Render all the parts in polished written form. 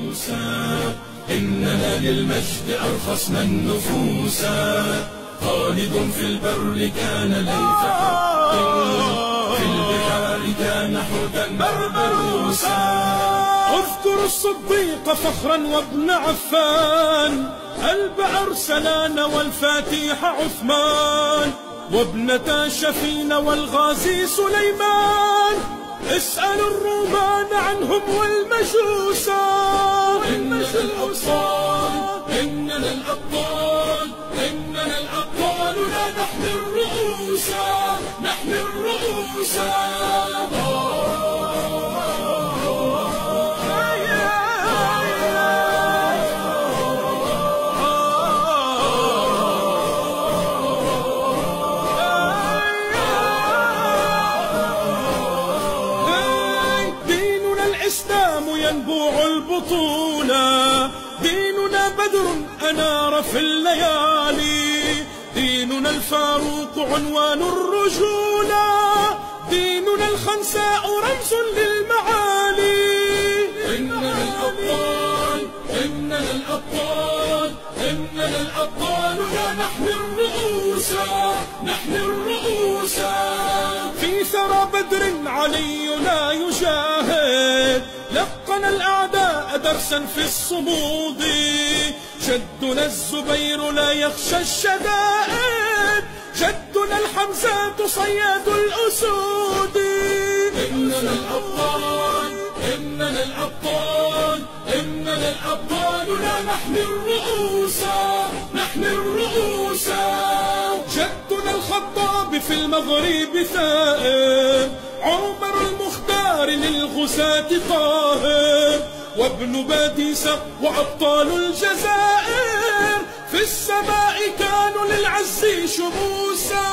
موسى، إننا للمجد أرخصنا النفوس، خالد في البر كان ليث حق، في البحار كان حوتا بربروسا. اذكر الصديق فخرا وابن عفان، قلب أرسلان والفاتح عثمان، وابنتا شفين والغازي سليمان، اسأل الرومان عنهم والمجوسا. إننا الأبطال، إننا الأبطال، إننا الأبطال، لا نحمي الرؤوس، نحمي الرؤوس. الإسلام ينبوع البطولة، ديننا بدر أنار في الليالي، ديننا الفاروق عنوان الرجولة، ديننا الخنساء رمز للمعالي. إننا الأبطال، إننا الأبطال، إننا الأبطال، لا نحمي الرؤوس، نحمي الرؤوس. في ثرى بدر علينا يجاهد، لقن الأعداء درسا في الصمود، جدنا الزبير لا يخشى الشدائد، جدنا الحمزات صياد الأسود. إننا الأبطال، إننا الأبطال، إننا الأبطال، لا نحمي الرؤوس، نحمي الرؤوس. جدنا الخطاب في المغرب ثائر، عمر المختار للغزاة طاهر، وابن باديسة وأبطال الجزائر، في السماء كانوا للعز شموسا.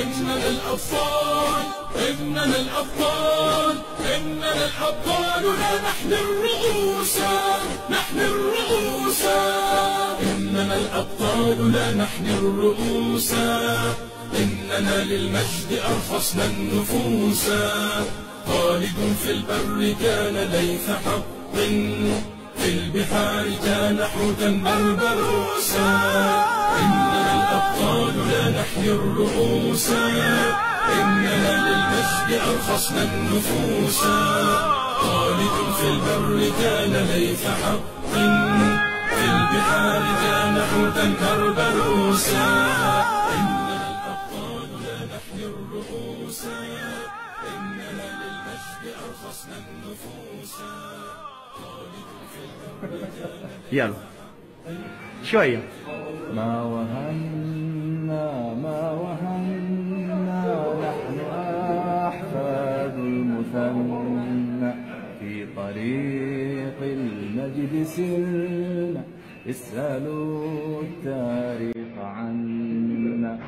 إننا الأبطال، إننا الأبطال، إننا الأبطال، لا نحمي الرؤوس، نحمي الرؤوس. إننا الأبطال، لا نحمي الرؤوس، إننا للمجد أرخصنا النفوس، خالد في البر كان ليث حق، في البحار كان حوتا بربروسا. إننا الأبطال، لا نحمي الرؤوس، إننا للمجد أرخصنا النفوس، خالد في البر كان ليث حق، في البحار كان حوتا بربروسا. إننا الأبطال، لا نحمي الرؤوس، إننا للمجد أرخصنا النفوس، خالد في البر كان. يلا شوية. ما وهنا ما وهنا، نحن أحفاد المثنى، في طريق المجد سرنا، اسألوا التاريخ عنا.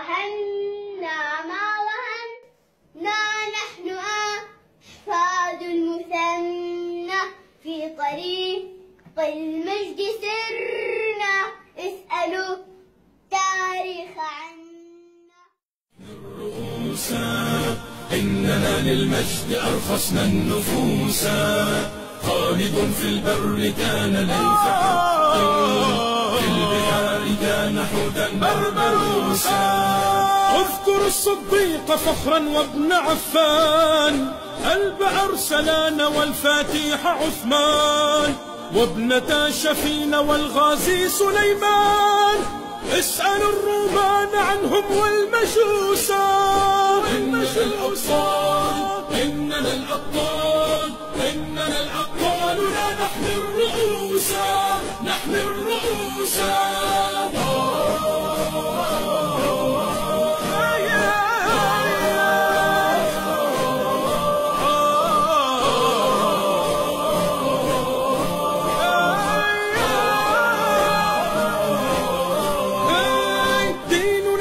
وهنا ما وهنا نحن أحفاد المثنى في طريق المجد سرنا اسألوا التاريخ عنا. الرؤوسا إننا للمجد أرخصنا النفوسا خالد في البر كان ليث حق في البحار كان حوتا بربروسا. اذكر الصديق فخرا وابن عفان البأر سلان والفاتيح عثمان وابنتا شفين والغازي سليمان اسألوا الرومان عنهم والمجوسا. إننا الأبطال إننا الأبطال إننا الأبطال لا نحمي الرؤوسا نحمي الرؤوسا.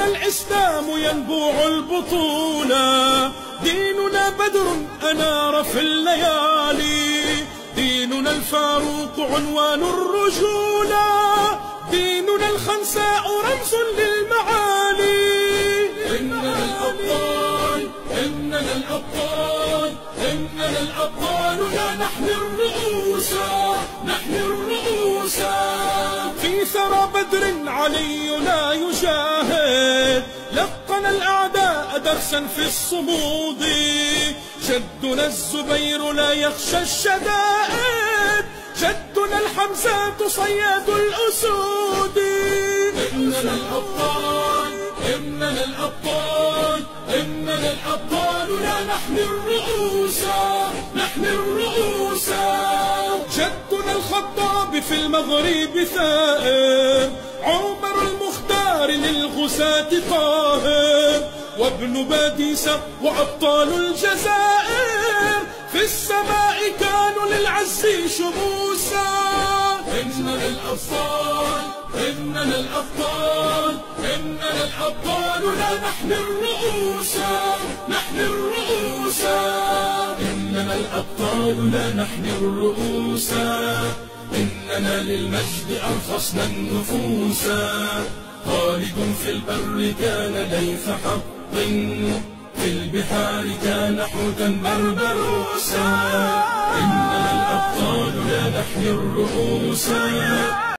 الإسلام ينبوع البطولة ديننا بدر أنار في الليالي ديننا الفاروق عنوان الرجولة ديننا الخنساء رمز للمعالي. إننا الأبطال إننا الأبطال إننا الأبطال لا نحمي الرؤوسا نحمي الرؤوسا. في ثرى بدر علينا يجاهد لقن الأعداء درسا في الصمود جدنا الزبير لا يخشى الشدائد جدنا الحمزات صياد الأسود. إننا الأبطال إننا الأبطال إننا الأبطال لا نحمي الرؤوسا نحمي الرؤوسا. جدنا الخطاب في المغرب ثائر عمر المختار للغزاة طاهر وابن باديسة وأبطال الجزائر في السماء كانوا للعز شموسا. إننا الأبطال إننا الأبطال إننا الأبطال لا نحمي الرؤوسا نحمي الرؤوسا. إننا الأبطال لا نحمي الرؤوسا إننا للمجد أرخصنا النفوسا خالد في البر كان ليث حق في البحار كان حوتا بربروسا. إننا الأبطال لا نحمي الرؤوسا